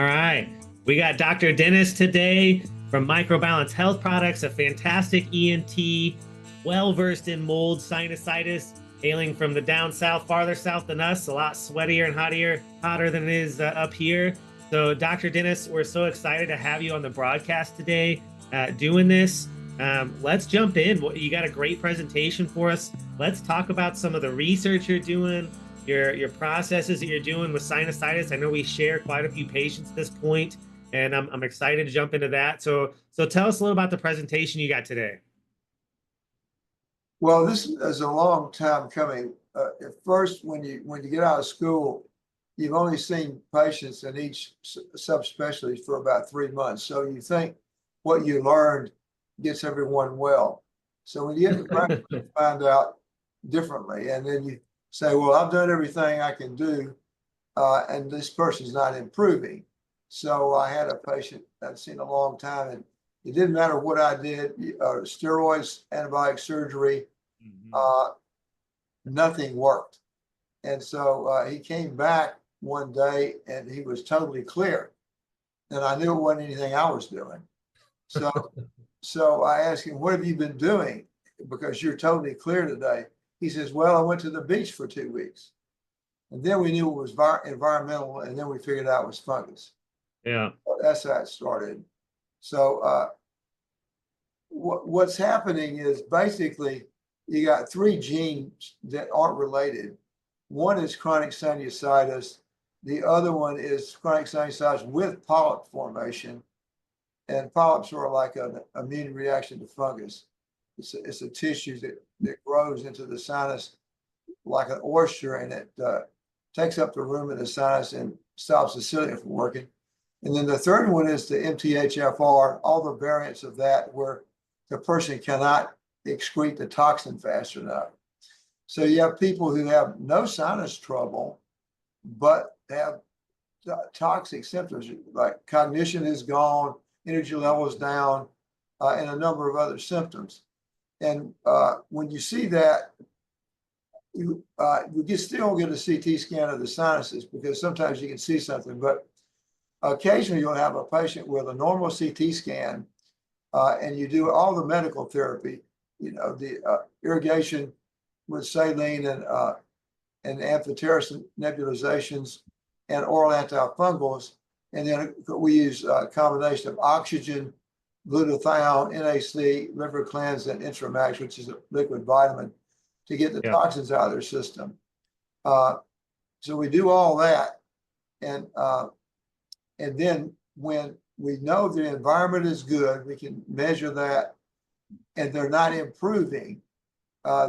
right. We got Dr. Dennis today from Microbalance Health Products, a fantastic ENT, well versed in mold, sinusitis, hailing from the down south, farther south than us, a lot sweatier and hotter than it is up here. So, Dr. Dennis, we're so excited to have you on the broadcast today doing this. Let's jump in. You got a great presentation for us. Let's talk about some of the research you're doing, your processes that you're doing with sinusitis. I know we share quite a few patients at this point, and I'm excited to jump into that. So tell us a little about the presentation you got today. Well, this is a long time coming. At first, when you get out of school, you've only seen patients in each subspecialty for about 3 months. So you think what you learned gets everyone well. So when you get to practice, you find out differently. And then you say, well, I've done everything I can do, and this person's not improving. So I had a patient I'd seen a long time, and it didn't matter what I did, steroids, antibiotic surgery, nothing worked. And so he came back one day and he was totally clear. And I knew it wasn't anything I was doing. So I asked him, what have you been doing? Because you're totally clear today. He says, well, I went to the beach for 2 weeks. And then we knew it was environmental, and then we figured out it was fungus. Yeah. So that's how it started. So what's happening is basically you got 3 genes that aren't related. One is chronic sinusitis. The other one is chronic sinusitis with polyp formation. And polyps are like an immune reaction to fungus. It's a tissue that grows into the sinus like an oyster, and it takes up the room in the sinus and stops the cilia from working. And then the third one is the MTHFR, all the variants of that where the person cannot excrete the toxin fast enough. So you have people who have no sinus trouble, but have toxic symptoms like cognition is gone, energy level is down, and a number of other symptoms. And when you see that, you still get a CT scan of the sinuses because sometimes you can see something, but occasionally you'll have a patient with a normal CT scan and you do all the medical therapy, the irrigation with saline and amphotericin nebulizations and oral antifungals. And then we use a combination of oxygen, glutathione, NAC, liver cleanse, and Intramax, which is a liquid vitamin, to get the toxins out of their system. So we do all that. And then when we know the environment is good, we can measure that, and they're not improving,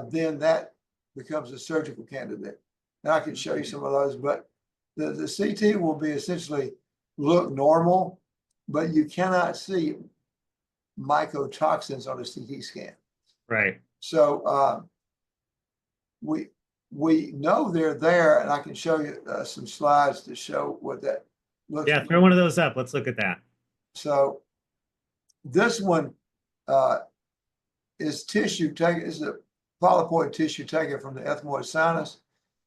then that becomes a surgical candidate. And I can show you some of those, but the CT will be essentially look normal, but you cannot see mycotoxins on a CT scan. Right. So we know they're there, and I can show you some slides to show what that looks like. Yeah, throw one of those up. Let's look at that. So this one is tissue taken, is a polypoid tissue taken from the ethmoid sinus,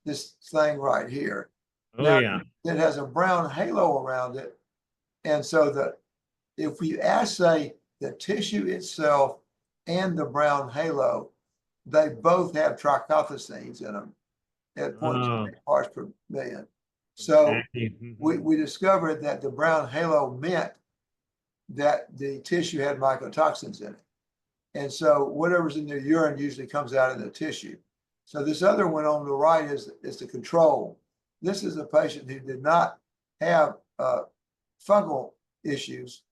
this thing right here. Oh, now, yeah. It has a brown halo around it. And so if we assay the tissue itself and the brown halo, they both have trichothecenes in them at 0.2 parts per million. So we discovered that the brown halo meant that the tissue had mycotoxins in it. And so whatever's in the urine usually comes out in the tissue. So this other one on the right is the control. This is a patient who did not have fungal issues,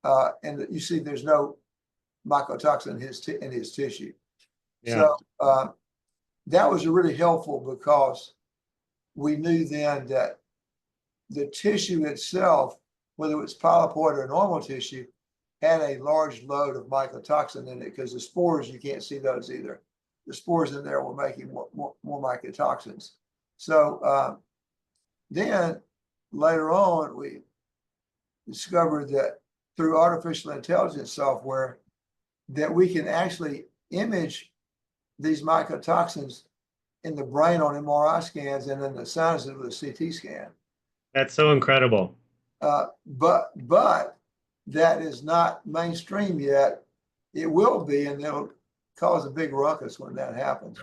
and you see there's no mycotoxin in his tissue. Yeah. So that was really helpful because we knew then that the tissue itself, whether it was polypoid or normal tissue, had a large load of mycotoxin in it, because the spores, you can't see those either. The spores in there were making more mycotoxins. So then later on, we discovered that through artificial intelligence software, that we can actually image these mycotoxins in the brain on MRI scans and in the sinuses with a CT scan. That's so incredible. But that is not mainstream yet. It will be, and it'll cause a big ruckus when that happens.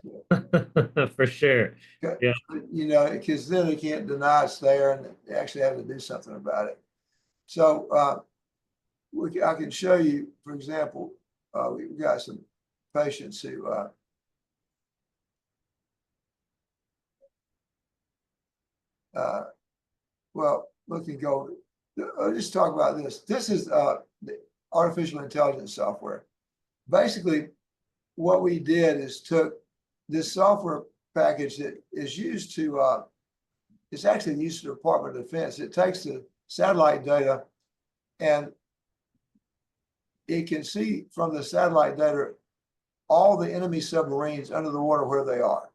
For sure. Yeah. You know, because then they can't deny it's there, and they actually have to do something about it. So I can show you, for example, we've got some patients who well, we can go. I'll just talk about this. This is the artificial intelligence software. Basically, what we did is took this software package that is used to, it's actually used to the Department of Defense. It takes the satellite data and it can see from the satellite data all the enemy submarines under the water where they are.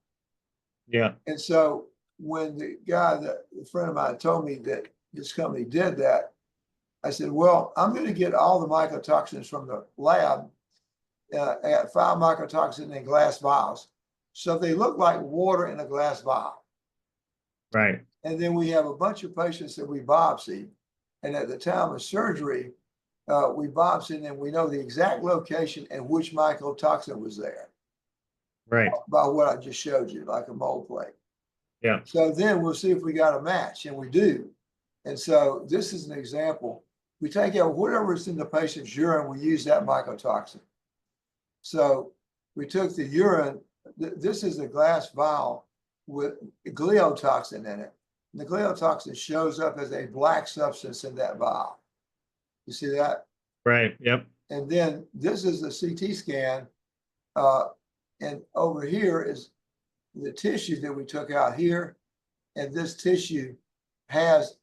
Yeah. And so when the guy, a friend of mine told me that this company did that, I said, well, I'm going to get all the mycotoxins from the lab. I got 5 mycotoxins in glass vials. So they look like water in a glass vial. Right. And then we have a bunch of patients that we biopsied. And at the time of surgery, we biopsied and we know the exact location and which mycotoxin was there. Right. By what I just showed you, like a mold plate. Yeah. So then we'll see if we got a match, and we do. And so this is an example. We take out whatever's in the patient's urine, we use that mycotoxin. So we took the urine, this is a glass vial with gliotoxin in it. And the gliotoxin shows up as a black substance in that vial. You see that? Right. Yep. And then this is a CT scan. And over here is the tissue that we took out here. And this tissue has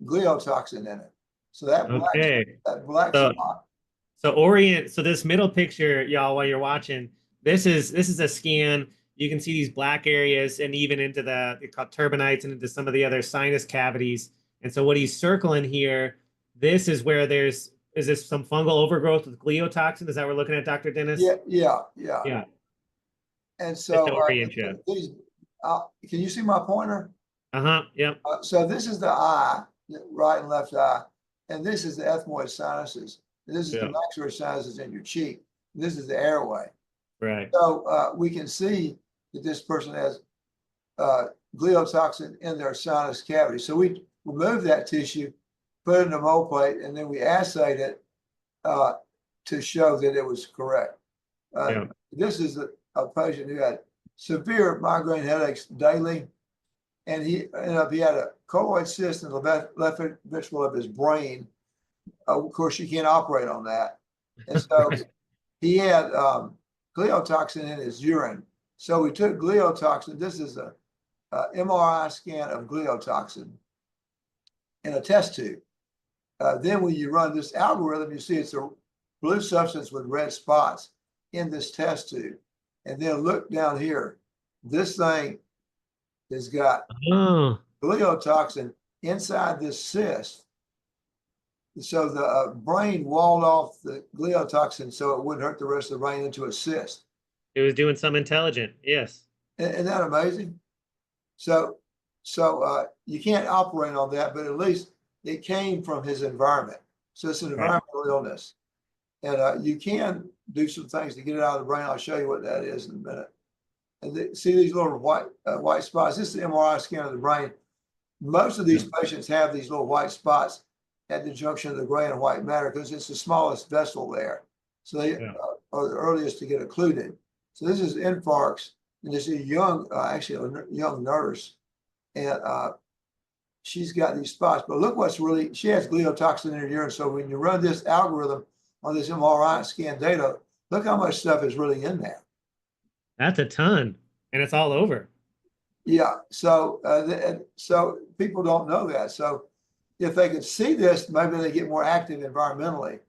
gliotoxin in it. So that black spot. So this middle picture, y'all, while you're watching, this is a scan. You can see these black areas and even into the called turbinates and into some of the other sinus cavities. And so what he's circling here, this is where is this some fungal overgrowth with gliotoxin? Is that what we're looking at, Dr. Dennis? Yeah. And so these, can you see my pointer? Yep. So this is the eye, the right and left eye, and this is the ethmoid sinuses. This is the maxillary sinuses in your cheek. This is the airway. Right. So we can see that this person has gliotoxin in their sinus cavity. So we remove that tissue, put it in a mold plate, and then we assayed it to show that it was correct. This is a patient who had severe migraine headaches daily, and he had a colloid cyst in the left ventricle of his brain. Of course, you can't operate on that, and so he had gliotoxin in his urine. So we took gliotoxin. This is a MRI scan of gliotoxin in a test tube. Then when you run this algorithm, you see it's a blue substance with red spots in this test tube. And then look down here. This thing has got gliotoxin inside this cyst. So the brain walled off the gliotoxin so it wouldn't hurt the rest of the brain into a cyst. It was doing something intelligent. Yes. Isn't that amazing? So you can't operate on that, but at least it came from his environment. So it's an environmental illness. And you can do some things to get it out of the brain. I'll show you what that is in a minute. And see these little white spots? This is the MRI scan of the brain. Most of these patients have these little white spots at the junction of the gray and white matter because it's the smallest vessel there. So they are the earliest to get occluded. So this is infarcts, and this is a young, actually a young nurse, and she's got these spots. But look what's really, she has gliotoxin in her urine. So when you run this algorithm on this MRI scan data, look how much stuff is really in there. That's a ton, and it's all over. Yeah, so so people don't know that. So if they could see this, maybe they get more active environmentally.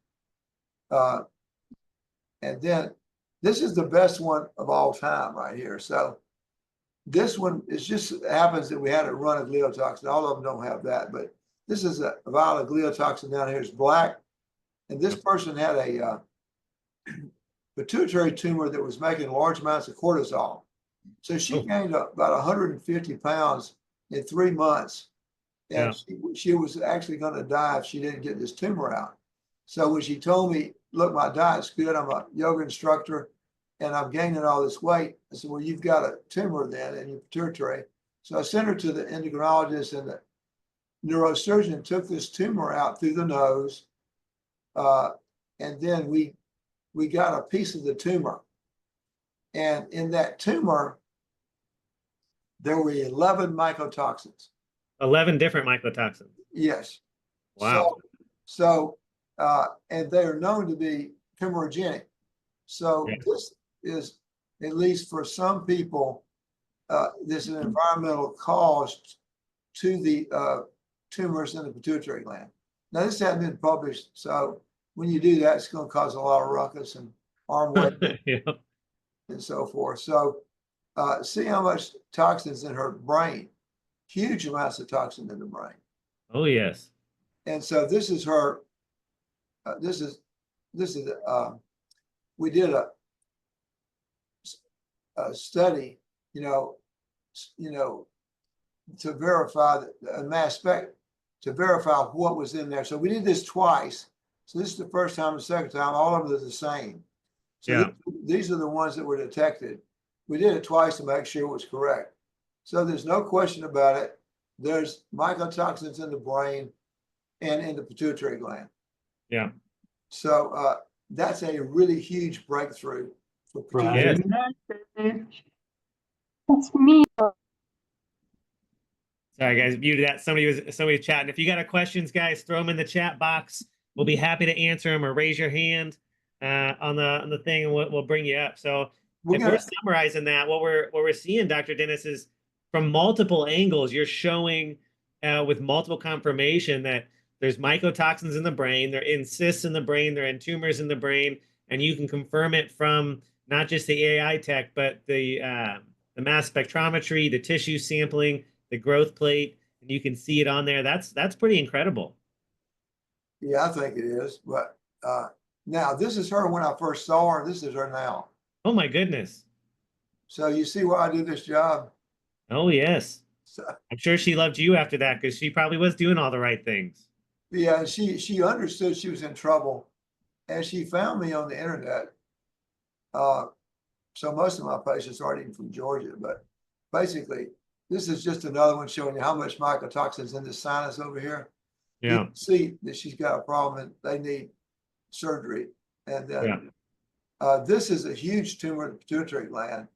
And then this is the best one of all time right here. So this one, it just happens that we had it run a gliotoxin. All of them don't have that, but this is a vial of gliotoxin down here. It's black. And this person had a pituitary tumor that was making large amounts of cortisol. So she gained about 150 pounds in 3 months. And she was actually going to die if she didn't get this tumor out. So when she told me, look, my diet's good, I'm a yoga instructor, and I'm gaining all this weight, I said, well, you've got a tumor then in your pituitary. So I sent her to the endocrinologist, and the neurosurgeon took this tumor out through the nose. And then we got a piece of the tumor. And in that tumor, there were 11 mycotoxins. 11 different mycotoxins. Yes. Wow. And they are known to be tumorigenic. So this is, at least for some people, this is an environmental cause to the tumors in the pituitary gland. Now, this hasn't been published, so when you do that, it's going to cause a lot of ruckus and arm waving and so forth. So see how much toxins in her brain, huge amounts of toxin in the brain. Oh, yes. And so this is her, we did a study, to verify a mass spec, to verify what was in there. So we did this twice. So this is the first time and the second time, all of them are the same. So these are the ones that were detected. We did it twice to make sure it was correct. So there's no question about it. There's mycotoxins in the brain and in the pituitary gland. Yeah. So that's a really huge breakthrough for pituitary. Yes. That's me. Sorry, guys, muted that. Somebody was chatting. If you got questions, guys, throw them in the chat box. We'll be happy to answer them, or raise your hand on the thing, and we'll bring you up. So if we're summarizing that, what we're seeing, Dr. Dennis, is from multiple angles, you're showing with multiple confirmation that there's mycotoxins in the brain, they're in cysts in the brain, they're in tumors in the brain, and you can confirm it from not just the AI tech, but the mass spectrometry, the tissue sampling, the growth plate, and you can see it on there. That's pretty incredible. Yeah, I think it is. But now this is her when I first saw her. This is her now. Oh my goodness. So you see why I do this job? Oh yes. So, I'm sure she loved you after that, because she probably was doing all the right things. yeah, she understood she was in trouble, and she found me on the internet. So most of my patients aren't even from Georgia, but basically, this is just another one showing you how much mycotoxins in this sinus over here. Yeah. You can see that she's got a problem and they need surgery. And then this is a huge tumor in the pituitary gland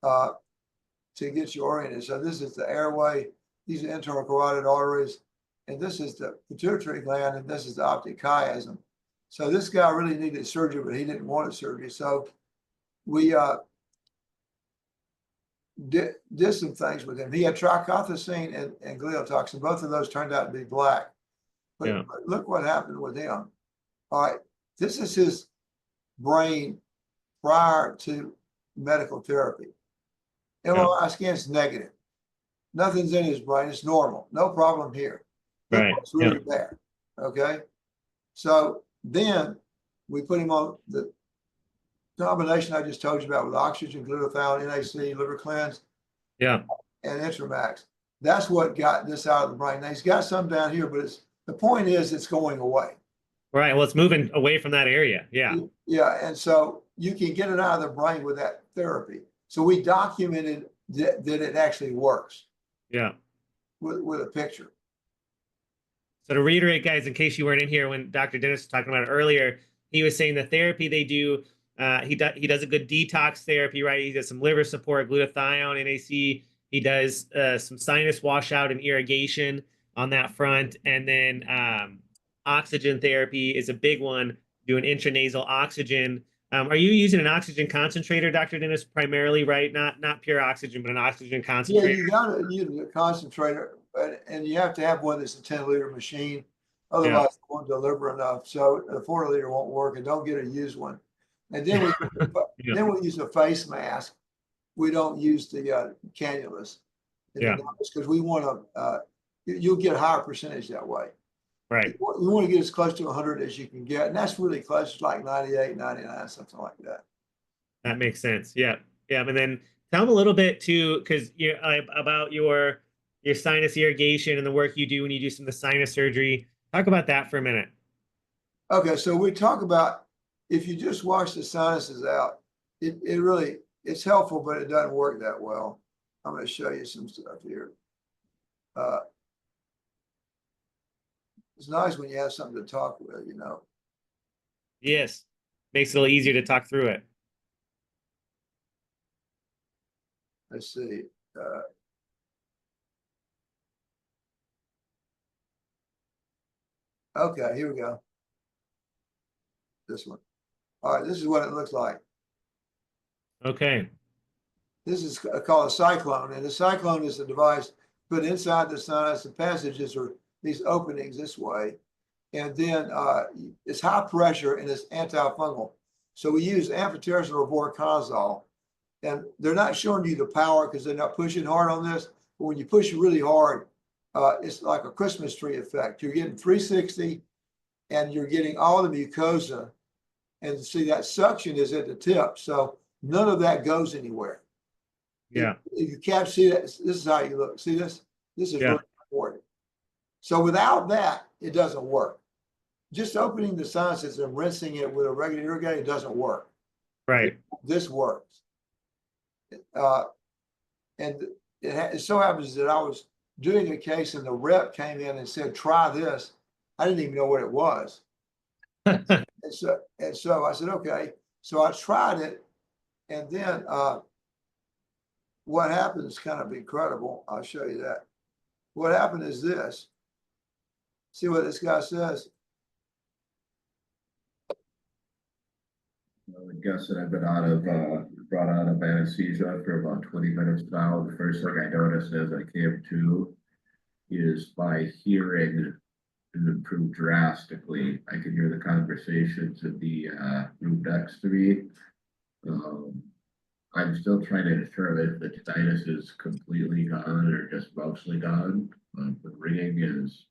to get you oriented. So this is the airway, these are internal carotid arteries, and this is the pituitary gland, and this is the optic chiasm. So this guy really needed surgery, but he didn't want a surgery. So we did some things with him. He had trichothecene and gliotoxin. Both of those turned out to be black. But look what happened with him. All right, this is his brain prior to medical therapy. MRI scan's negative. Nothing's in his brain. It's normal. No problem here. Right. It's really bad. Okay. So then we put him on the combination I just told you about with oxygen, glutathione, NAC, liver cleanse, and Intramax. That's what got this out of the brain. Now he's got some down here, but the point is it's going away. Right. Well, it's moving away from that area. Yeah. Yeah. And so you can get it out of the brain with that therapy. So we documented that it actually works. Yeah. With a picture. So to reiterate, guys, in case you weren't in here when Dr. Dennis was talking about it earlier, he was saying the therapy they do, he does a good detox therapy, right? He does some liver support, glutathione, NAC. He does some sinus washout and irrigation on that front. And then oxygen therapy is a big one, doing intranasal oxygen. Are you using an oxygen concentrator, Dr. Dennis, primarily, right? Not pure oxygen, but an oxygen concentrator. Yeah, you got to use a concentrator, and you have to have one that's a 10-liter machine. Otherwise, it won't deliver enough. So a 4-liter won't work, and don't get a used one. And then we use a face mask. We don't use the cannulas. Because we want to, you'll get a higher percentage that way. Right. We want to get as close to 100 as you can get. And that's really close. It's like 98, 99, something like that. That makes sense. Yeah. Yeah. And then tell them a little bit too, because about your your sinus irrigation and the work you do when you do some of the sinus surgery. Talk about that for a minute. Okay, so we talk about if you just wash the sinuses out, it really, it's helpful, but it doesn't work that well. I'm going to show you some stuff here. It's nice when you have something to talk with, you know. Yes. Makes it a little easier to talk through it. Let's see. Okay, here we go. This one. All right, this is what it looks like. Okay. This is called a cyclone, and a cyclone is a device put inside the sinus. The passages are these openings this way, and then it's high pressure and it's antifungal. So we use amphotericin or voriconazole, and they're not showing you the power because they're not pushing hard on this. But when you push really hard, it's like a Christmas tree effect. You're getting 360, and you're getting all the mucosa, and see that suction is at the tip. So none of that goes anywhere. Yeah. If you can't see that, this is how you look. See this? This is really important. So without that, it doesn't work. Just opening the sinuses and rinsing it with a regular irrigator doesn't work. Right. This works. And it so happens that I was doing a case and the rep came in and said, try this. I didn't even know what it was. and so I said, okay. So I tried it, and then what happened is kind of incredible. I'll show you that. What happened is this. See what this guy says? I would guess that I've been brought out of anesthesia for about 20 minutes now. The first thing I noticed as I came to is my hearing has improved drastically. I can hear the conversations in the room next to me. I'm still trying to determine if the sinus is completely gone or just mostly gone. The ringing is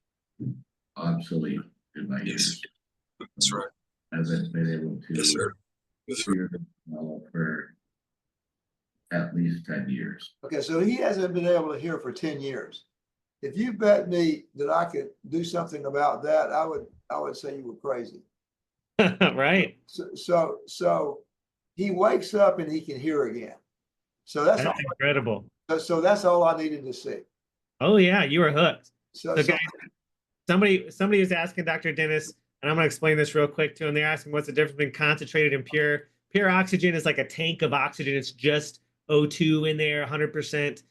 obsolete in my ears. That's right. I haven't been able to Yes, sir. Yes, sir. hear them for at least 10 years. Okay, so he hasn't been able to hear for 10 years. If you bet me that I could do something about that, I would say you were crazy. Right. So he wakes up and he can hear again. So that's incredible. So that's all I needed to see. Oh yeah, you were hooked. So guys, somebody is asking Dr. Dennis, and I'm going to explain this real quick too. And they're asking what's the difference between concentrated and pure. Pure oxygen is like a tank of oxygen. It's just O2 in there, 100%.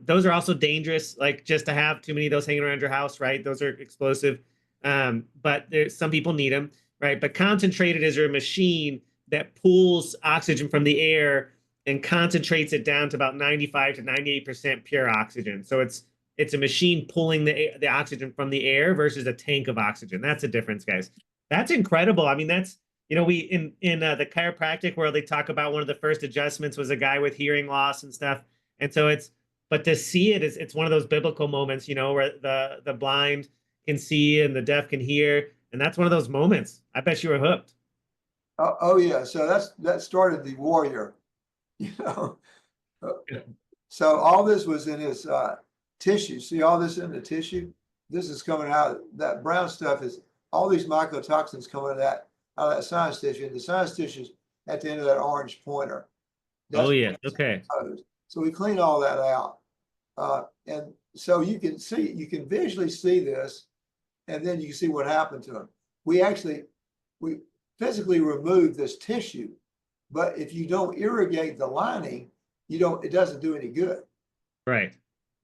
Those are also dangerous, like just to have too many of those hanging around your house, right? Those are explosive. But some people need them, right? But concentrated is a machine that pulls oxygen from the air and concentrates it down to about 95 to 98% pure oxygen. So it's a machine pulling the oxygen from the air versus a tank of oxygen. That's the difference, guys. That's incredible. I mean, that's, you know, we in the chiropractic world, they talk about one of the first adjustments was a guy with hearing loss and stuff. And so but to see it is, it's one of those biblical moments, you know, where the blind can see and the deaf can hear. And that's one of those moments. I bet you were hooked. Oh yeah. So that started the warrior, you know. So all this was in his tissue. See all this in the tissue? This is coming out. That brown stuff is all these mycotoxins coming out of that sinus tissue. And the sinus tissue is at the end of that orange pointer. Oh yeah. Okay. So we clean all that out. And so you can visually see this, and then you can see what happened to him. We physically remove this tissue, but if you don't irrigate the lining, it doesn't do any good. Right.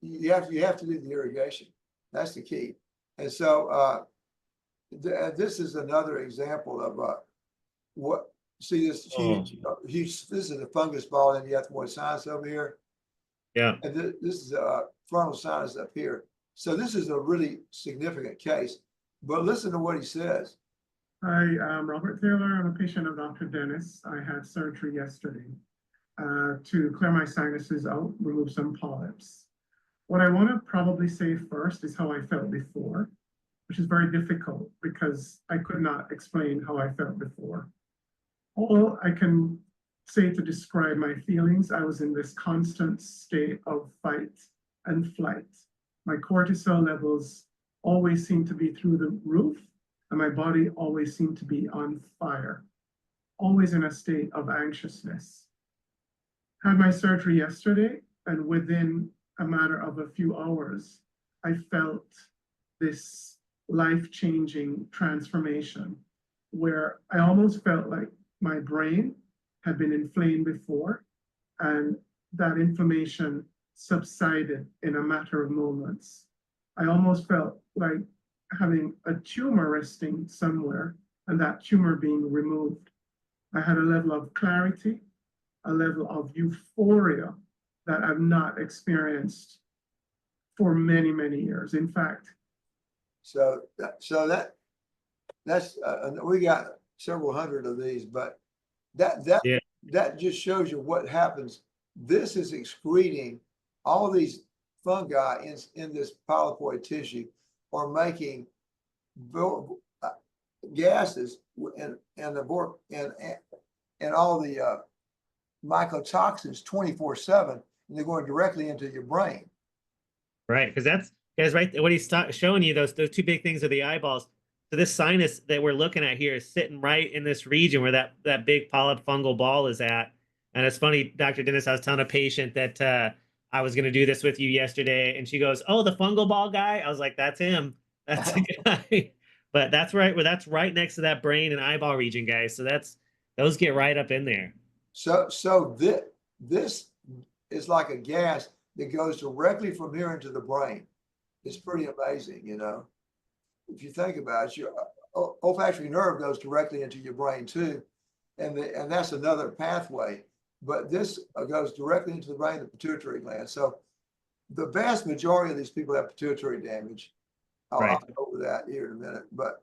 You have to do the irrigation. That's the key. And so this is another example of see this huge, this is a fungus ball, and you have more sinus over here. Yeah. And this is a frontal sinus up here. So this is a really significant case. But listen to what he says. Hi, I'm Robert Taylor. I'm a patient of Dr. Dennis. I had surgery yesterday to clear my sinuses out, remove some polyps. What I want to probably say first is how I felt before, which is very difficult because I could not explain how I felt before. All I can say to describe my feelings, I was in this constant state of fight and flight. My cortisol levels always seem to be through the roof, and my body always seemed to be on fire, always in a state of anxiousness. Had my surgery yesterday, and within a matter of a few hours, I felt this life-changing transformation where I almost felt like my brain had been inflamed before, and that inflammation subsided in a matter of moments. I almost felt like having a tumor resting somewhere and that tumor being removed. I had a level of clarity, a level of euphoria that I've not experienced for many, many years. In fact, That's we got several hundred of these, but that just shows you what happens. This is excreting all these fungi in this polypoid tissue, or making gases and all the mycotoxins 24/7, and they're going directly into your brain. Right, because that's, guys, right, what he's showing you, those two big things are the eyeballs. So this sinus that we're looking at here is sitting right in this region where that big polyp fungal ball is at. And it's funny, Dr. Dennis, I was telling a patient that I was going to do this with you yesterday, and she goes, "Oh, the fungal ball guy." I was like, "That's him. That's the guy." But that's right, well, that's right next to that brain and eyeball region, guys. So those get right up in there. So this is like a gas that goes directly from here into the brain. It's pretty amazing, you know. If you think about it, your olfactory nerve goes directly into your brain too, and that's another pathway. But this goes directly into the brain, the pituitary gland. So the vast majority of these people have pituitary damage. I'll go over that here in a minute. But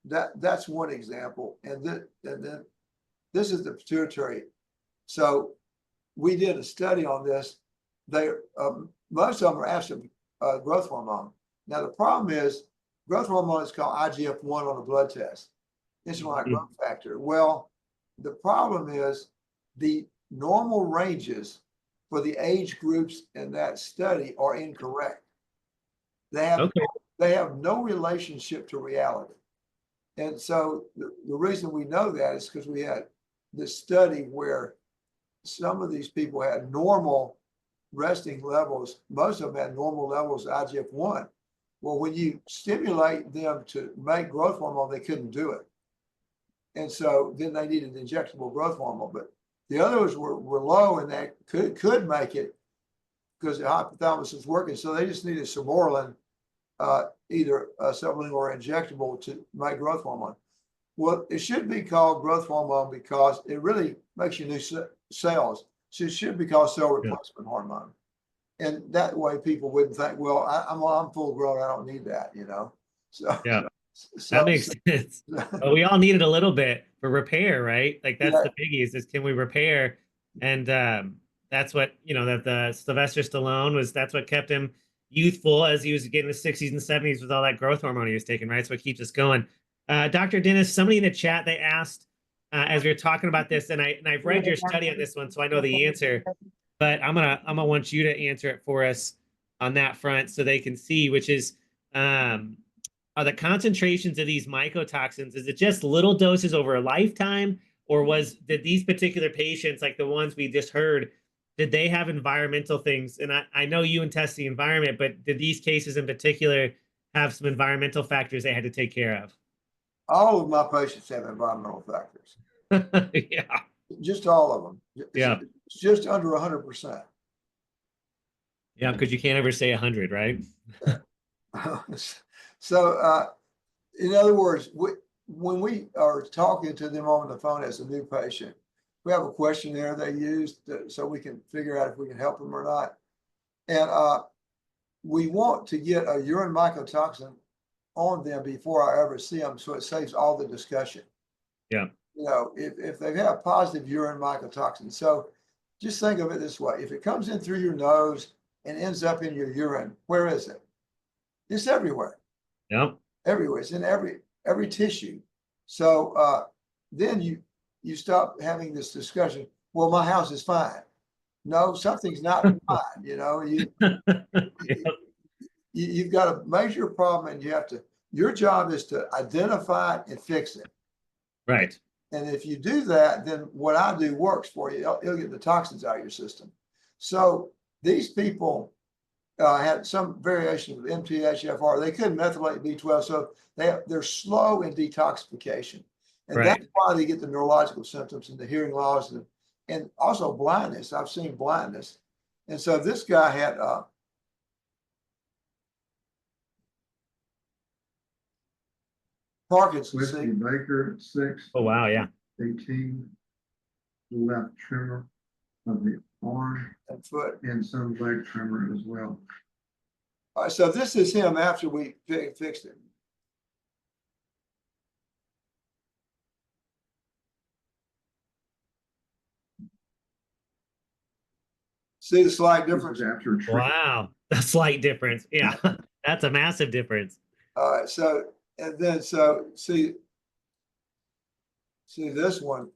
that's one example, and then this is the pituitary. So we did a study on this. Most of them are after growth hormone. Now the problem is growth hormone is called IGF-1 on the blood test, insulin-like growth factor. Well, the problem is the normal ranges for the age groups in that study are incorrect. They have no relationship to reality. And so the reason we know that is because we had this study where some of these people had normal resting levels. Most of them had normal levels of IGF-1. Well, when you stimulate them to make growth hormone, they couldn't do it. And so then they needed injectable growth hormone. But the others were low, and they could make it because the hypothalamus is working. So they just needed Sermorelin, either sublingual or injectable, to make growth hormone. Well, it should be called growth hormone because it really makes you new cells. So it should be called cell replacement hormone. And that way people wouldn't think, well, I'm full grown, I don't need that, you know? So yeah, that makes sense. But we all needed a little bit for repair, right? Like that's the biggies, is can we repair? And that's what, you know, that the Sylvester Stallone that's what kept him youthful as he was getting the 60s and 70s with all that growth hormone he was taking, right? So it keeps us going. Dr. Dennis, somebody in the chat, they asked, as we were talking about this, and I've read your study on this one, so I know the answer, but I'm gonna want you to answer it for us on that front so they can see, which is, are the concentrations of these mycotoxins, is it just little doses over a lifetime, or did these particular patients, like the ones we just heard, did they have environmental things? And I know you and test the environment, but did these cases in particular have some environmental factors they had to take care of? All of my patients have environmental factors. Yeah. Just all of them. It's just under 100%. Yeah, because you can't ever say 100, right? So, in other words, when we are talking to them on the phone as a new patient, we have a questionnaire they use so we can figure out if we can help them or not. And we want to get a urine mycotoxin on them before I ever see them, so it saves all the discussion. Yeah. You know, if they have positive urine mycotoxin. So just think of it this way. If it comes in through your nose and ends up in your urine, where is it? It's everywhere. Yep. Everywhere. It's in every tissue. So then you stop having this discussion. Well, my house is fine. no, something's not right, you know, you've got a major problem and you have to, your job is to identify it and fix it. Right. And if you do that, then what I do works for you. It'll get the toxins out of your system. So these people had some variation of MTHFR. They couldn't methylate B12, so they're slow in detoxification. And Right. that's why they get the neurological symptoms and the hearing loss and also blindness. I've seen blindness. And so this guy had Parkinson's. Whiskey Baker at 6, Oh, wow. Yeah. 18, left tremor of the arm And foot. and some leg tremor as well. All right, so this is him after we fixed it. See the slight This difference? is after treatment. Wow. A slight difference. Yeah. That's a massive difference. All right, so, and then, so, see this one,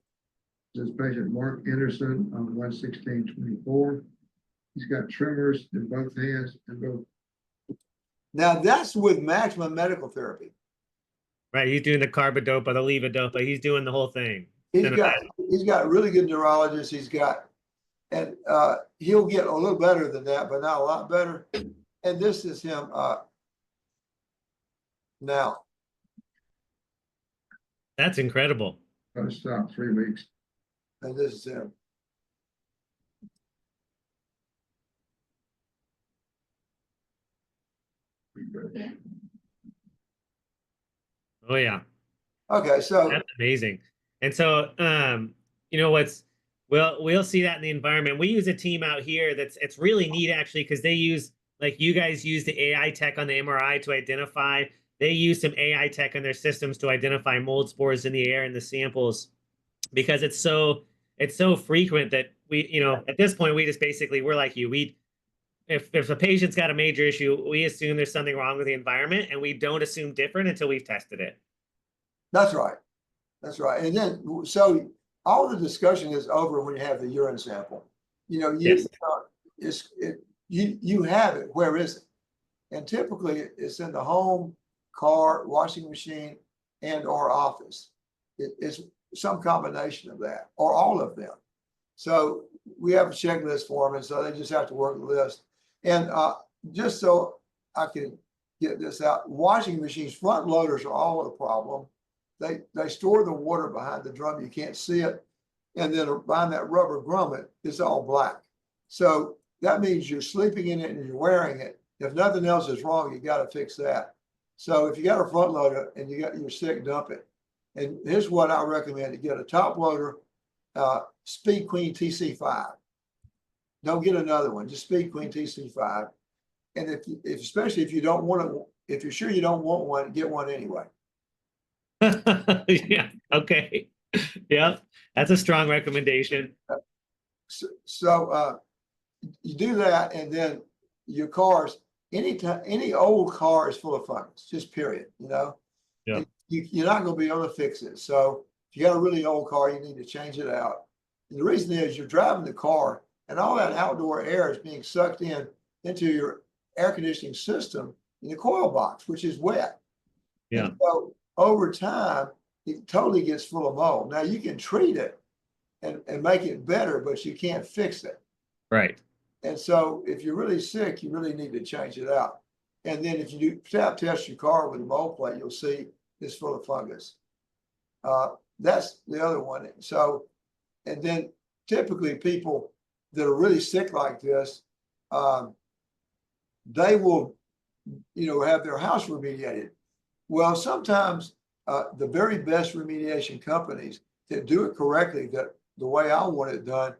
This patient Mark Anderson on 1/16/24. He's got tremors in both hands and both. now that's with maximum medical therapy. Right. He's doing the carbidopa, the levodopa. He's doing the whole thing. He's got really good neurologists, he's got, and he'll get a little better than that, but not a lot better. And this is him now. That's incredible. Post-op 3 weeks. And this is him. Oh, yeah. Okay, so That's amazing. And so, you know, we'll see that in the environment. We use a team out here it's really neat actually, because they use, like you guys use the AI tech on the MRI to identify, they use some AI tech in their systems to identify mold spores in the air in the samples, because it's so frequent that we, you know, at this point, we just basically, we're like you, if a patient's got a major issue, we assume there's something wrong with the environment, and we don't assume different until we've tested it. that's right. That's right. And then, so all the discussion is over when you have the urine sample. You know, Yes. You have it. Where is it? And typically it's in the home, car, washing machine, and or office. It's some combination of that, or all of them. So we have a checklist for them, and so they just have to work the list. And just so I can get this out, washing machines, front loaders are all the problem. They store the water behind the drum, you can't see it. And then behind that rubber grommet, it's all black. So that means you're sleeping in it and you're wearing it. If nothing else is wrong, you got to fix that. So if you got a front loader and you're sick, dump it. And here's what I recommend: to get a top loader, Speed Queen TC5. Don't get another one, just Speed Queen TC5. And if especially if you don't want to, if you're sure you don't want one, get one anyway. Yeah. Okay. Yeah. That's a strong recommendation. So you do that, and then your cars, any old car is full of fungus, just period, you know? Yeah. And you're not going to be able to fix it. So if you got a really old car, you need to change it out. And the reason is you're driving the car and all that outdoor air is being sucked into your air conditioning system in the coil box, which is wet. Yeah. And so over time, it totally gets full of mold. Now you can treat it and make it better, but you can't fix it. Right. And so if you're really sick, you really need to change it out. And then if you do test your car with a mold plate, you'll see it's full of fungus. That's the other one. So, and then typically people that are really sick like this, they will, you know, have their house remediated. Well, sometimes the very best remediation companies that do it correctly, that the way I want it done,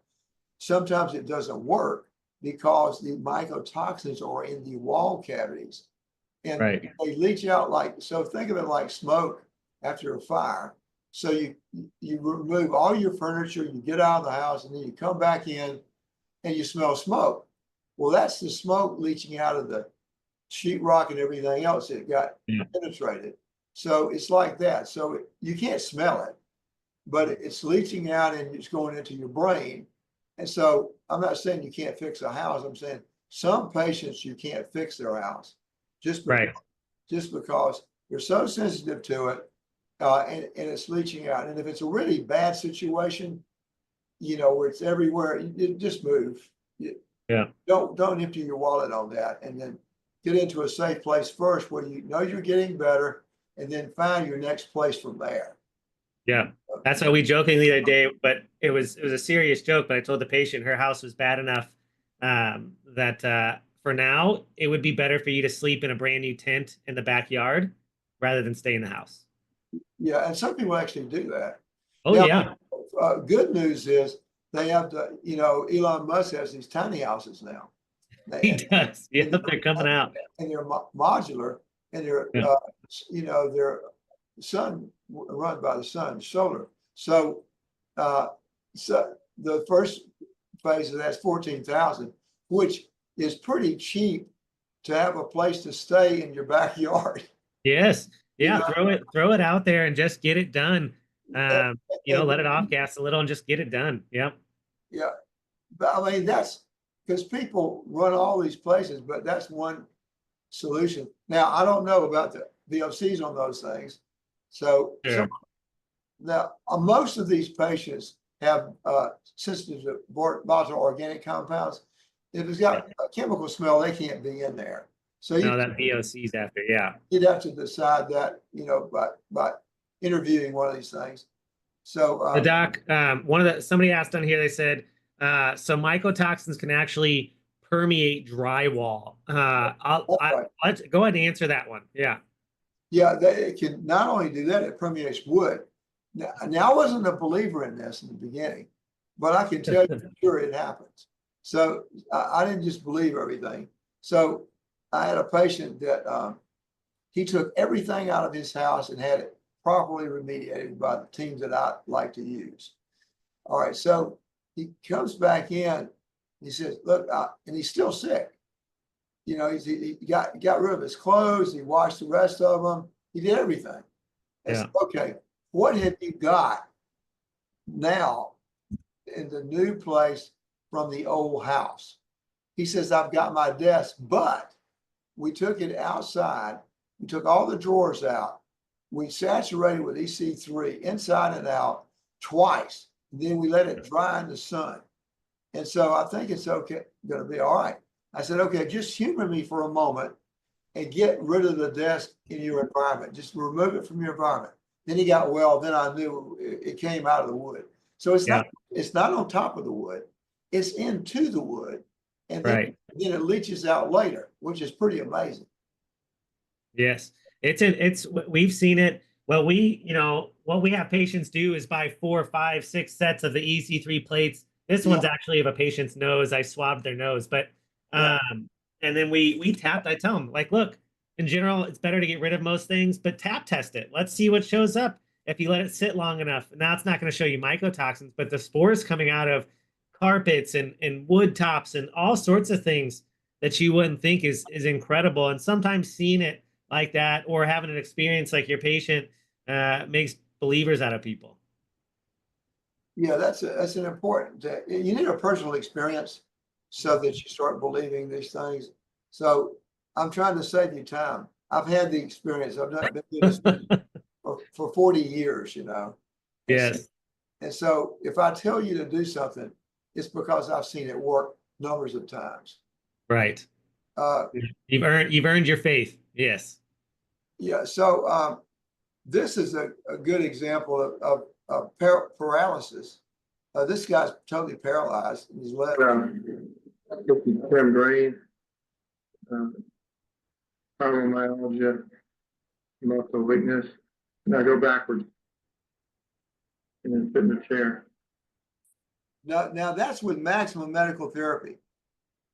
sometimes it doesn't work because the mycotoxins are in the wall cavities, and Right. they leach out like, so think of it like smoke after a fire. So you remove all your furniture, you get out of the house, and then you come back in and you smell smoke. Well, that's the smoke leaching out of the sheetrock and everything else that got penetrated. So it's like that. So you can't smell it, but it's leaching out and it's going into your brain. And so I'm not saying you can't fix a house. I'm saying some patients, you can't fix their house Right. just because you're so sensitive to it, and it's leaching out. And if it's a really bad situation, you know, where it's everywhere, you just move. Yeah. Don't empty your wallet on that, and then get into a safe place first where you know you're getting better, and then find your next place from there. Yeah. That's why we joking the other day, but it was a serious joke. But I told the patient her house was bad enough that for now it would be better for you to sleep in a brand new tent in the backyard rather than stay in the house. Yeah, and some people actually do that. Oh Now, yeah, good news is they have the, you know, Elon Musk has these tiny houses now. he does. Yeah, And they're coming out. and they're modular, and they're, Yeah. you know, they're run by the sun, solar. So, so the first phase of that's 14,000, which is pretty cheap to have a place to stay in your backyard. Yes. Yeah. You Throw it out there and just get it done. know? You know, And- let it off gas a little and just get it done. Yep. Yeah, but I mean, that's because people run all these places, but that's one solution. Now, I don't know about the VOCs on those things. So Sure. now, most of these patients have sensitive to volatile organic compounds. If it's got a chemical smell, they can't be in there. So No, that VOC's after. Yeah. you'd have to decide that, you know, by interviewing one of these things. So The doc, somebody asked on here, they said, so mycotoxins can actually permeate drywall. Let's go ahead and answer that one. Yeah. yeah, it can not only do that, it permeates wood. Now, I wasn't a believer in this in the beginning, but I can tell you for sure it happens. So I didn't just believe everything. So I had a patient that he took everything out of his house and had it properly remediated by the teams that I like to use. All right, so he comes back in, he says, look, and he's still sick. You know, he got rid of his clothes, he washed the rest of them, he did everything. I said, okay, what have you got now in the new place from the old house? He says, I've got my desk, but we took it outside, we took all the drawers out, we saturated with EC3 inside and out twice, and then we let it dry in the sun. And so I think it's okay, gonna be all right. I said, okay, just humor me for a moment and get rid of the desk in your environment. Just remove it from your environment. Then he got well, then I knew it came out of the wood. So it's not on top of the wood, it's into the wood. And then it leaches out later, which is pretty amazing. Yes, it's we've seen it. Well, what we have patients do is buy 4, 5, 6 sets of the EC3 plates. This one's actually of a patient's nose. I swabbed their nose, but and then we tapped. I tell them, like, look, in general, it's better to get rid of most things, but tap test it. Let's see what shows up if you let it sit long enough. Now it's not going to show you mycotoxins, but the spores coming out of carpets and wood tops and all sorts of things that you wouldn't think is incredible. And sometimes seeing it like that or having an experience like your patient makes believers out of people. Yeah, that's an important, you need a personal experience so that you start believing these things. So I'm trying to save you time. I've had the experience. I've been doing this for 40 years, you know. Yes. And so if I tell you to do something, it's because I've seen it work numbers of times. Right. You've earned your faith. Yes. Yeah. So this is a good example of paralysis. This guy's totally paralyzed in his leg. Brain, fibromyalgia, muscle weakness, and I go backwards and then sit in the chair. Now that's with maximum medical therapy.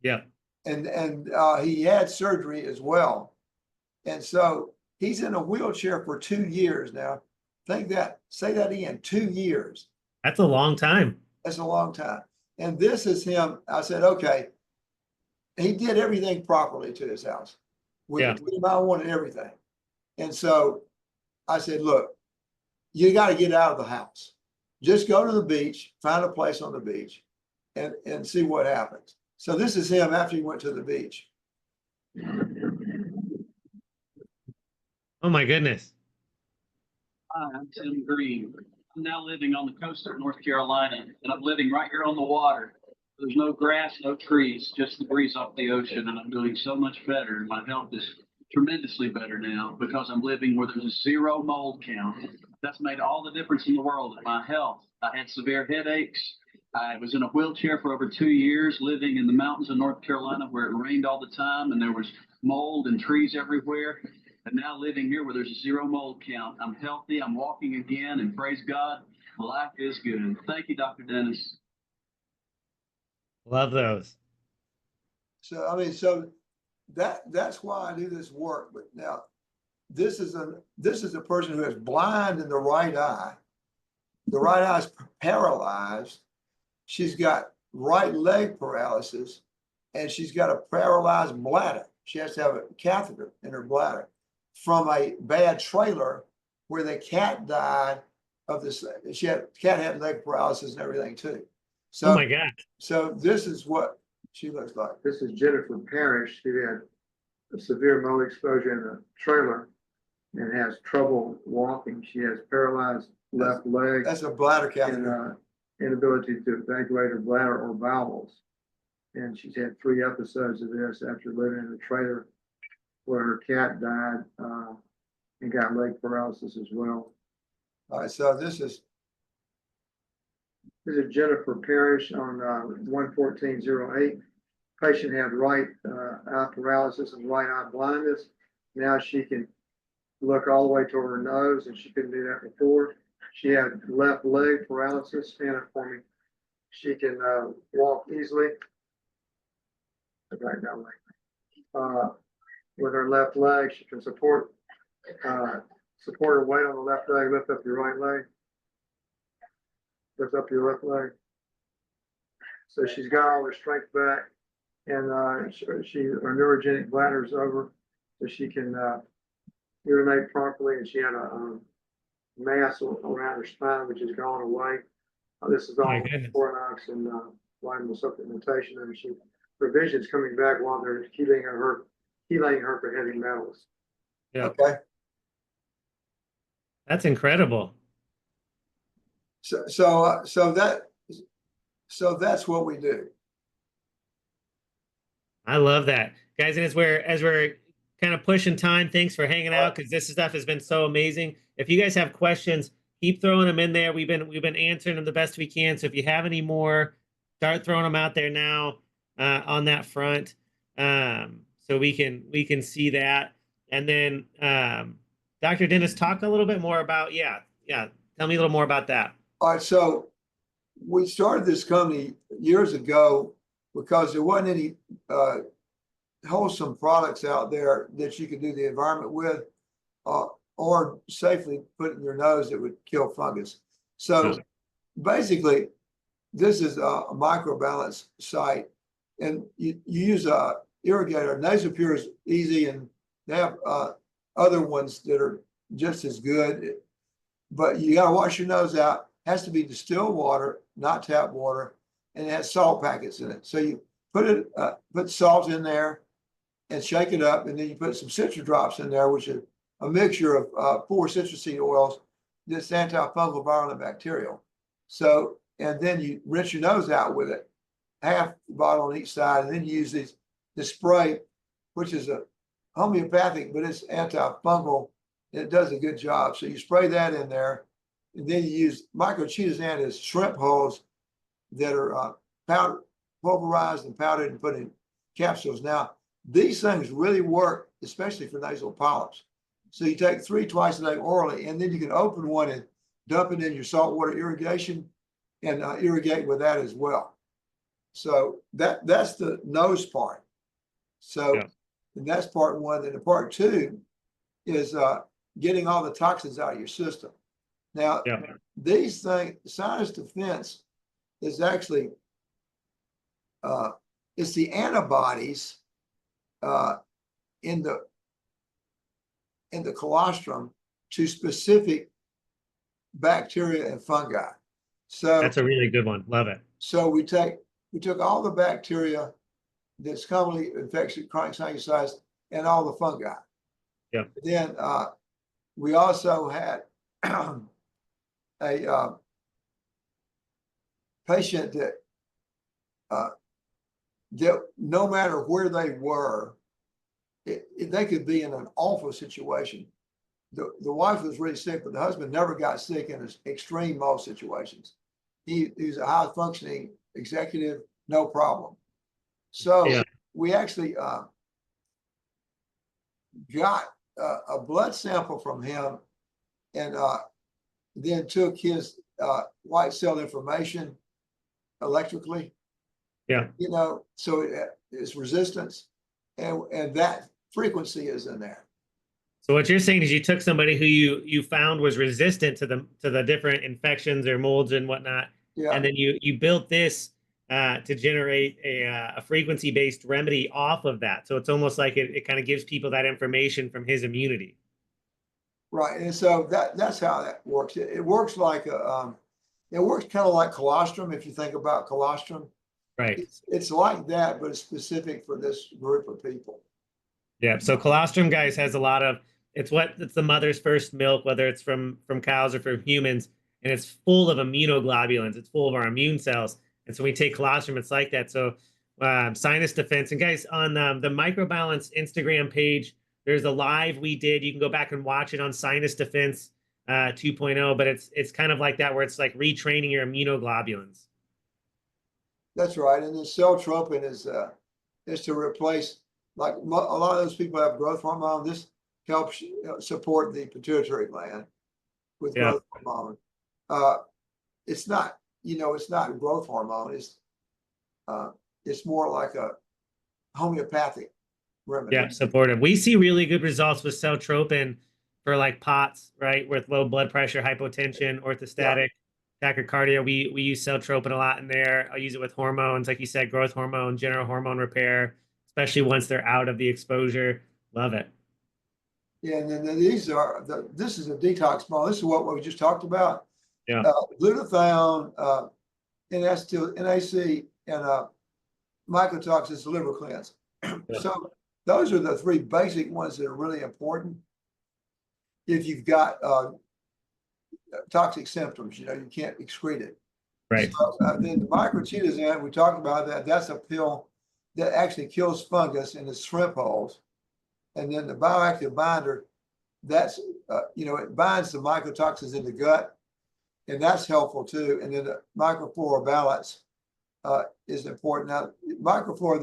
Yeah. And he had surgery as well. And so he's in a wheelchair for 2 years now. Say that again, 2 years. That's a long time. That's a long time. And this is him. I said, okay, he did everything properly to his house. With the team I wanted everything. And so I said, look, you got to get out of the house. Just go to the beach, find a place on the beach and see what happens. So this is him after he went to the beach. Oh my goodness. Hi, I'm Tim Green. I'm now living on the coast of North Carolina, and I'm living right here on the water. There's no grass, no trees, just the breeze off the ocean, and I'm doing so much better. My health is tremendously better now because I'm living where there's a 0 mold count. That's made all the difference in the world in my health. I had severe headaches. I was in a wheelchair for over 2 years, living in the mountains of North Carolina where it rained all the time and there was mold and trees everywhere. And now living here where there's a 0 mold count, I'm healthy, I'm walking again, and praise God, life is good. Thank you, Dr. Dennis. Love those. So, I mean, so that's why I do this work. But now this is a person who is blind in the right eye. The right eye is paralyzed. She's got right leg paralysis, and she's got a paralyzed bladder. She has to have a catheter in her bladder from a bad trailer where the cat died of this. Cat had leg paralysis and everything too. So, Oh my God. so this is what she looks like. This is Jennifer Parrish, who had a severe mold exposure in a trailer and has trouble walking. She has paralyzed left leg That's a bladder and catheter. inability to evacuate her bladder or bowels. And she's had 3 episodes of this after living in a trailer where her cat died and got leg paralysis as well. All right, so this is Jennifer Parrish on 11408. Patient had right eye paralysis and right eye blindness. Now she can look all the way to her nose, and she couldn't do that before. She had left leg paralysis. Stand up for me. She can walk easily. Right down with her left leg, she can support her weight on the left leg. Lift up your right leg. Lift up your left leg. So she's got all her strength back, and her neurogenic bladder is over, so she can urinate properly. And she had a mass around her spine, which has gone away. This is all My goodness. Coronox and vitamin supplementation, and her vision's coming back while they're healing her for heavy metals. Yeah. okay. That's incredible. So that's what we do. I love that, guys. And as we're kind of pushing time, thanks for hanging out, because this stuff has been so amazing. If you guys have questions, keep throwing them in there. We've been answering them the best we can. So if you have any more, start throwing them out there now on that front, so we can see that. And then Dr. Dennis, talk a little bit more about tell me a little more about that. All right, so we started this company years ago because there wasn't any wholesome products out there that you could do the environment with, or safely put in your nose that would kill fungus. So basically, this is a microbalance site, and you use a irrigator. NasoPure is easy, and they have other ones that are just as good, but you got to wash your nose out. It has to be distilled water, not tap water, and it has salt packets in it. So you put salt in there and shake it up, and then you put some citrus drops in there, which is a mixture of 4 citrus seed oils that's antifungal, viral, and bacterial. So, and then you rinse your nose out with it, half the bottle on each side, and then you use this spray, which is a homeopathic, but it's antifungal, and it does a good job. So you spray that in there, and then you use microcheatosant as shrimp hulls that are pulverized and powdered and put in capsules. Now, these things really work, especially for nasal polyps. So you take 3 twice a day orally, and then you can open one and dump it in your saltwater irrigation and irrigate with that as well. So that's the nose part. So and that's part 1. And the part 2 is getting all the toxins out of your system. Now, these things, sinus defense is actually it's the antibodies in the colostrum to specific bacteria and fungi. So that's a really good one. Love it. So we take we took all the bacteria that's commonly infects chronic sinusitis and all the fungi. Yeah. Then we also had a patient that no matter where they were, they could be in an awful situation. The wife was really sick, but the husband never got sick in extreme most situations. He's a high functioning executive, no problem. So Yeah. we actually got a blood sample from him and then took his white cell information electrically. Yeah. You know, so it's resistance and that frequency is in there. So what you're saying is you took somebody who you found was resistant to the different infections or molds and whatnot, Yeah. and then you built this to generate a frequency-based remedy off of that. So it's almost like it kind of gives people that information from his immunity. Right. And so that's how that works. It works like it works kind of like colostrum. If you think about colostrum, Right. it's like that, but it's specific for this group of people. Yeah. So colostrum, guys, has a lot of it's the mother's first milk, whether it's from cows or from humans, and it's full of immunoglobulins. It's full of our immune cells. And so we take colostrum, it's like that. So sinus defense. And guys, on the Microbalance Instagram page, there's a live we did. You can go back and watch it on Sinus Defense 2.0, but it's kind of like that where it's like retraining your immunoglobulins. That's right. And the cell-tropin is to replace, like a lot of those people have growth hormone. This helps support the pituitary gland with growth hormone. It's not, it's not growth hormone. It's more like a homeopathic remedy. Yeah, supportive. We see really good results with cell-tropin for like POTS, right? With low blood pressure, hypotension, orthostatic tachycardia. We use cell-tropin a lot in there. I'll use it with hormones, like you said, growth hormone, general hormone repair, especially once they're out of the exposure. Love it. Yeah, and then this is a detox ball. This is what we just talked about. Yeah. Glutathione, NAC, and mycotoxins, liver cleanse. So those are the three basic ones that are really important. If you've got toxic symptoms, you can't excrete it. Right. So, then the microchitosan, we talked about that. That's a pill that actually kills fungus in the shrimp holes. And then the bioactive binder, that's, it binds the mycotoxins in the gut, and that's helpful too. And then the microflora balance is important. Now, microflora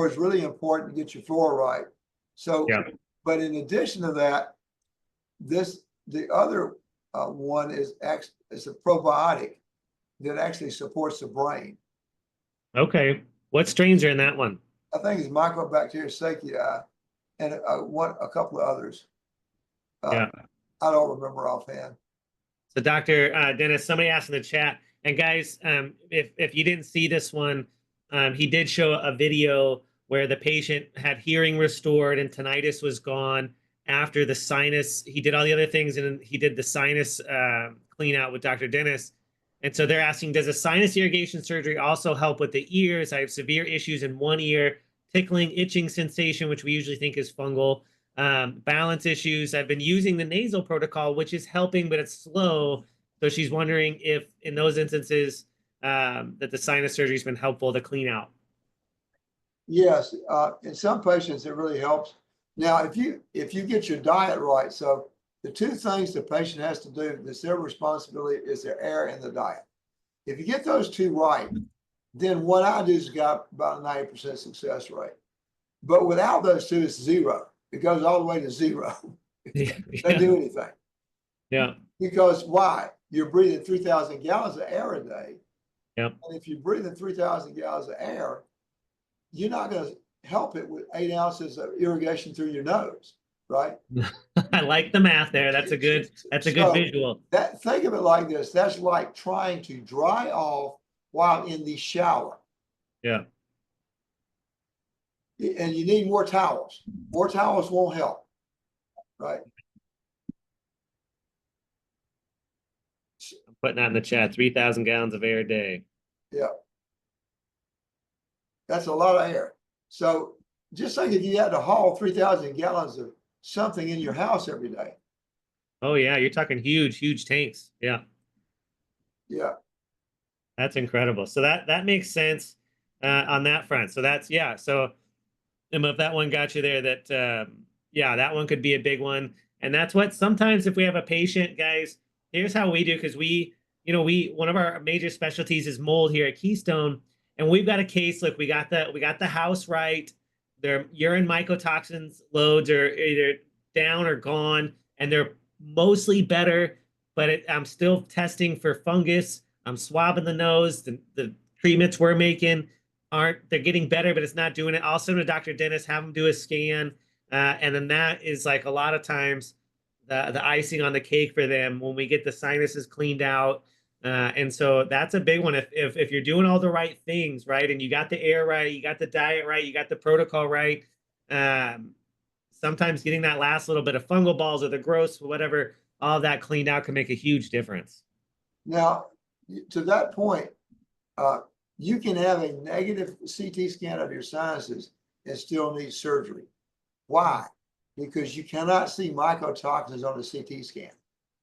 is really important to get your flora right. So, but in addition to that, the other one is a probiotic that actually supports the brain. Okay. What strains are in that one? I think it's Mycobacteria sakei and a couple of others. I don't remember offhand. So Dr. Dennis, somebody asked in the chat, and guys, if you didn't see this one, he did show a video where the patient had hearing restored and tinnitus was gone after the sinus. He did all the other things, and he did the sinus clean out with Dr. Dennis. And so they're asking, does a sinus irrigation surgery also help with the ears? I have severe issues in one ear, tickling, itching sensation, which we usually think is fungal, balance issues. I've been using the nasal protocol, which is helping, but it's slow. So she's wondering if in those instances that the sinus surgery has been helpful to clean out. Yes, in some patients it really helps. Now, if you get your diet right, so the two things the patient has to do that's their responsibility is their air and the diet. If you get those two right, then what I do is got about a 90% success rate. But without those two, it's zero. It goes all the way to zero. Don't do anything. Yeah. Because why? You're breathing 3,000 gallons of air a day. Yep. And if you're breathing 3,000 gallons of air, you're not going to help it with 8 ounces of irrigation through your nose, right? I like the math there. That's a good visual. Think of it like this. That's like trying to dry off while in the shower. Yeah. And you need more towels. More towels won't help, right? I'm putting that in the chat. 3,000 gallons of air a day. Yeah. That's a lot of air. So just think if you had to haul 3,000 gallons of something in your house every day. Oh yeah, you're talking huge tanks. Yeah, Yeah. that's incredible. So that makes sense on that front. So that's yeah. So if that one got you there, that yeah, that one could be a big one. And that's what sometimes if we have a patient, guys, here's how we do, because we, one of our major specialties is mold here at Keystone, and we've got a case. Look, we got the house right. Their urine mycotoxins loads are either down or gone, and they're mostly better. But I'm still testing for fungus. I'm swabbing the nose. The treatments we're making they're getting better, but it's not doing it. I'll send to Dr. Dennis, have him do a scan. And then that is like a lot of times the icing on the cake for them when we get the sinuses cleaned out. And so that's a big one. If you're doing all the right things, right, and you got the air right, you got the diet right, you got the protocol right, sometimes getting that last little bit of fungal balls or the growths, whatever, all of that cleaned out can make a huge difference. Now, to that point, you can have a negative CT scan of your sinuses and still need surgery. Why? Because you cannot see mycotoxins on a CT scan.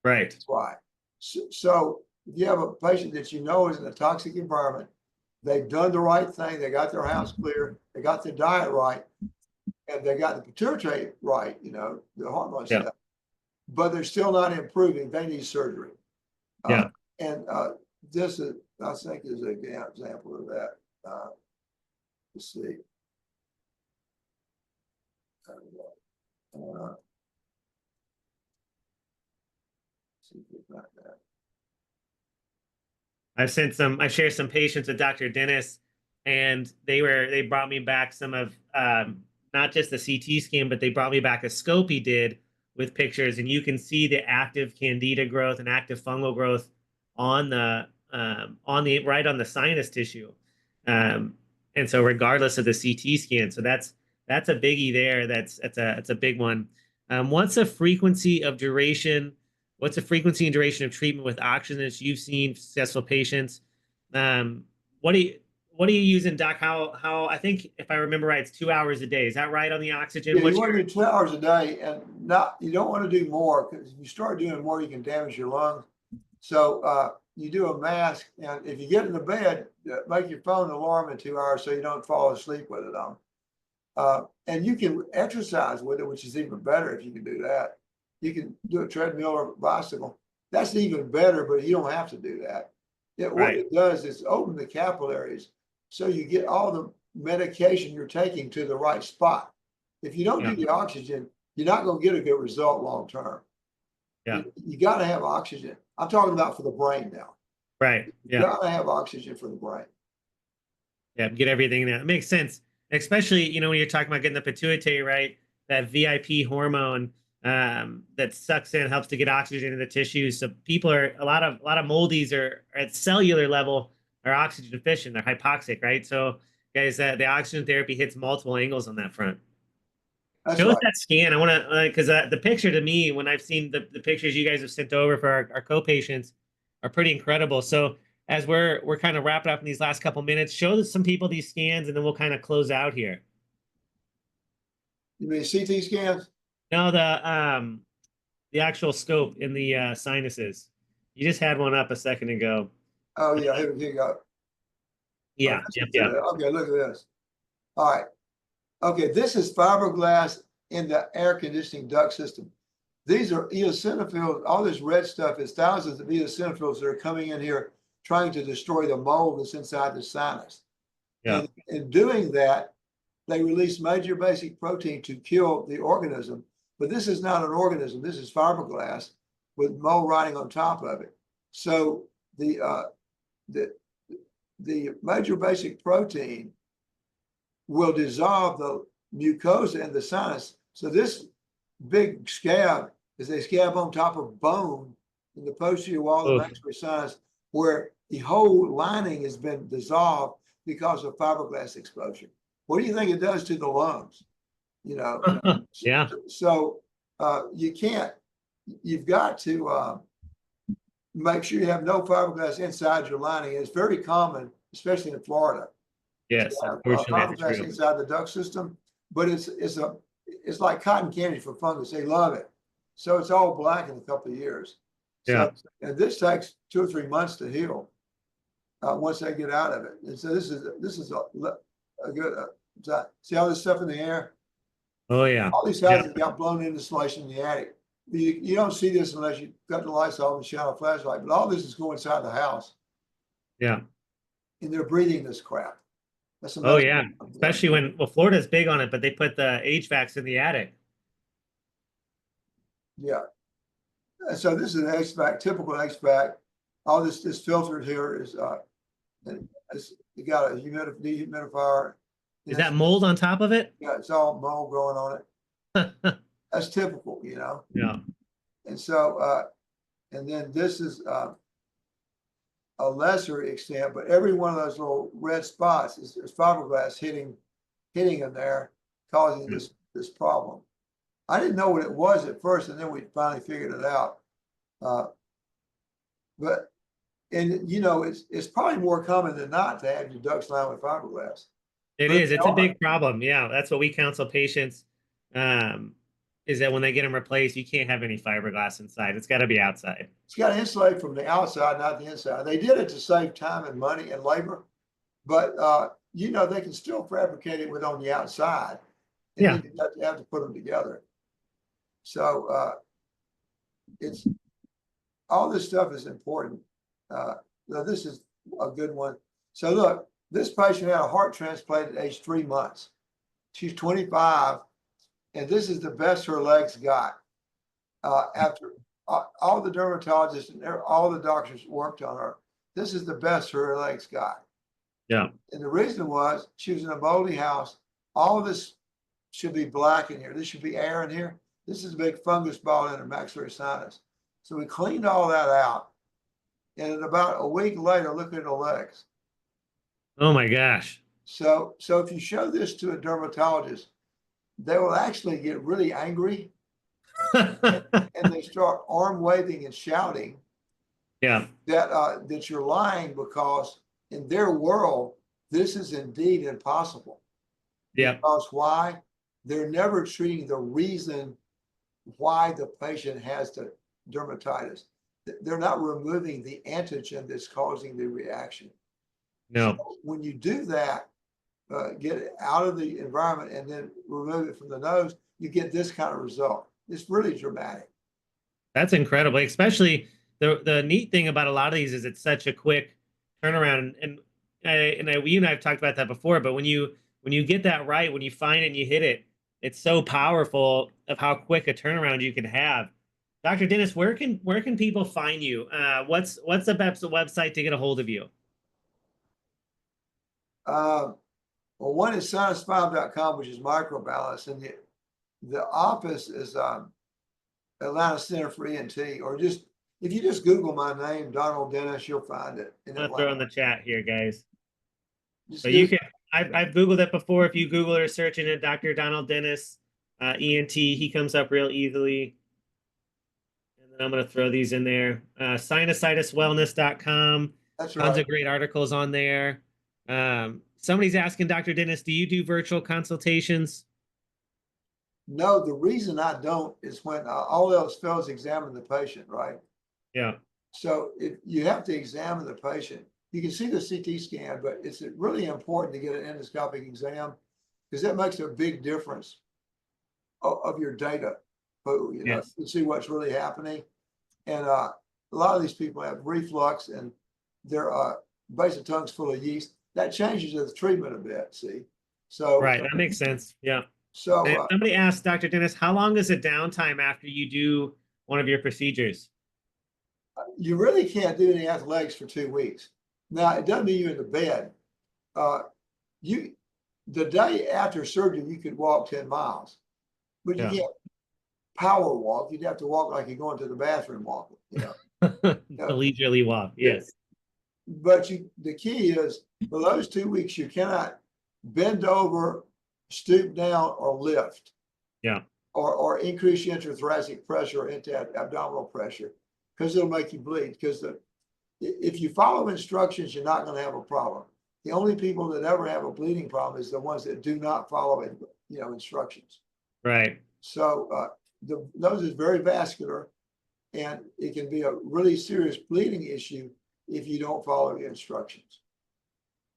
Right. That's why. So if you have a patient that you know is in a toxic environment, they've done the right thing, they got their house clear, they got their diet right, and they got the pituitary right, the hormone stuff, but they're still not improving. They need surgery. Yeah. And this is, I think, is a good example of that. Let's see. See if we got that. I shared some patients with Dr. Dennis, and they brought me back some of not just the CT scan, but they brought me back a scope he did with pictures, and you can see the active candida growth and active fungal growth on the right on the sinus tissue. And so regardless of the CT scan, so that's a biggie there. That's a big one. What's the frequency and duration of treatment with oxygen that you've seen successful patients? What are you using, Doc? How I think if I remember right, it's 2 hours a day. Is that right on the oxygen? Yeah, you want to do 2 hours a day, and you don't want to do more, because if you start doing more, you can damage your lungs. So you do a mask, and if you get in the bed, make your phone alarm in 2 hours so you don't fall asleep with it on. And you can exercise with it, which is even better if you can do that. You can do a treadmill or bicycle. That's even better, but you don't have to do that. What it does is open the capillaries so you get all the medication you're taking to the right spot. If you don't do the oxygen, you're not going to get a good result long term. Yeah. You got to have oxygen. I'm talking about for the brain now. Right. Yeah. You got to have oxygen for the brain. Yeah. Get everything in there. It makes sense. Especially, when you're talking about getting the pituitary, right? That VIP hormone that sucks in, helps to get oxygen in the tissues. So people a lot of moldies are at cellular level are oxygen deficient. They're hypoxic, right? So guys, the oxygen therapy hits multiple angles on that front. That's Show us right. that scan. I want to, because the picture to me, when I've seen the pictures you guys have sent over for our co-patients, are pretty incredible. So as we're kind of wrapping up in these last couple minutes, show some people these scans, and then we'll kind of close out here. You mean CT scans? No, the actual scope in the sinuses. You just had one up a second ago. Oh yeah, here you go. Yeah, yeah. Okay, look at this. All right. Okay, this is fiberglass in the air conditioning duct system. These are eosinophils. All this red stuff is thousands of eosinophils that are coming in here trying to destroy the mold that's inside the sinus. Yeah. And in doing that, they release major basic protein to kill the organism. But this is not an organism. This is fiberglass with mold riding on top of it. So the major basic protein will dissolve the mucosa in the sinus. So this big scab is a scab on top of bone in the posterior wall of the maxillary sinus, where the whole lining has been dissolved because of fiberglass exposure. What do you think it does to the lungs? Yeah. So you've got to make sure you have no fiberglass inside your lining. It's very common, especially in Florida. Yes, to have, unfortunately, that's fiberglass true. inside the duct system, but it's like cotton candy for fungus. They love it. So it's all black in a couple of years. Yeah. So, and this takes 2 or 3 months to heal, once they get out of it. And so this is a good, see all this stuff in the air? Oh yeah. All these houses got blown insulation in the attic. You don't see this unless you cut the lights off and shine a flashlight, but all this is going inside the house Yeah. and they're breathing this crap. That's Oh another yeah. problem. Especially when, well, Florida's big on it, but they put the HVACs in the attic. Yeah. And so this is an HVAC, typical HVAC. All this filtered here is, you got a dehumidifier. Is that mold on top of it? Yeah, it's all mold growing on it. That's typical, you know? Yeah. And so, and then this is, a lesser extent, but every one of those little red spots is fiberglass hitting them there, causing this problem. I didn't know what it was at first, and then we finally figured it out. But, and you know, it's probably more common than not to have your ducts lined with fiberglass. It is. It's a big problem. Yeah, that's what we counsel patients. Is that when they get them replaced, you can't have any fiberglass inside. It's got to be outside. It's got to insulate from the outside, not the inside. They did it to save time and money and labor, but you know, they can still fabricate it with on the outside. And Yeah. you have to put them together. So it's all this stuff is important. Now this is a good one. So look, this patient had a heart transplant at age 3 months. She's 25, and this is the best her legs got. After all the dermatologists and all the doctors worked on her, this is the best her legs got. Yeah. And the reason was she was in a moldy house. All of this should be black in here. This should be air in here. This is a big fungus ball in her maxillary sinus. So we cleaned all that out. And about a week later, look at her legs. Oh my gosh. So if you show this to a dermatologist, they will actually get really angry and they start arm waving and shouting Yeah. that you're lying, because in their world, this is indeed impossible. Yeah. Because why? They're never treating the reason why the patient has the dermatitis. They're not removing the antigen that's causing the reaction. No. So when you do that, get it out of the environment and then remove it from the nose, you get this kind of result. It's really dramatic. That's incredible. Especially the neat thing about a lot of these is it's such a quick turnaround. And you and I have talked about that before, but when you get that right, when you find it and you hit it, it's so powerful of how quick a turnaround you can have. Dr. Dennis, where can people find you? What's the best website to get a hold of you? Well, one is sinus5.com, which is microbalance, and the office is Atlanta Center for ENT, or if you just Google my name, Donald Dennis, you'll find it. I'm gonna throw in the chat here, guys. Just So you can. I've Googled it before. If you Google or search in it, Dr. Donald Dennis, ENT, he comes up real easily. And then I'm going to throw these in there. Sinusitiswellness.com. That's Tons right. of great articles on there. Somebody's asking, Dr. Dennis, do you do virtual consultations? No, the reason I don't is when all else fails, examine the patient, right? Yeah. So if you have to examine the patient, you can see the CT scan, but it's really important to get an endoscopic exam, because that makes a big difference of your data. You know, Yes. you see what's really happening. And a lot of these people have reflux and their base of tongue's full of yeast. That changes the treatment a bit, see? So Right. That makes sense. Yeah. So And somebody asked, Dr. Dennis, how long is the downtime after you do one of your procedures? you really can't do any athletics for 2 weeks. Now, it doesn't mean you're in the bed. The day after surgery, you could walk 10 miles, but you Yeah. can't power walk. You'd have to walk like you're going to the bathroom walking, you know. The leisurely walk. Yes. But the key is for those 2 weeks, you cannot bend over, stoop down, or lift. Yeah. Or increase your intrathoracic pressure or intra-abdominal pressure, because it'll make you bleed. Because if you follow instructions, you're not going to have a problem. The only people that ever have a bleeding problem is the ones that do not follow it, instructions. Right. So the nose is very vascular, and it can be a really serious bleeding issue if you don't follow the instructions.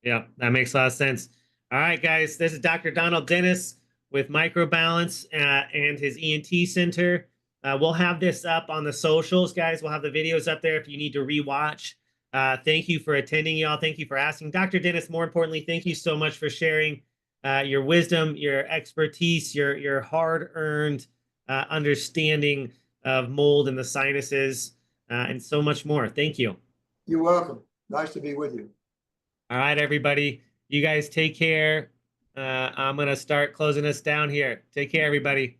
Yeah, that makes a lot of sense. All right, guys, this is Dr. Donald Dennis with Microbalance and his ENT Center. We'll have this up on the socials, guys. We'll have the videos up there if you need to rewatch. Thank you for attending, y'all. Thank you for asking. Dr. Dennis, more importantly, thank you so much for sharing your wisdom, your expertise, your hard-earned understanding of mold and the sinuses, and so much more. Thank you. You're welcome. Nice to be with you. All right, everybody. You guys take care. I'm going to start closing us down here. Take care, everybody.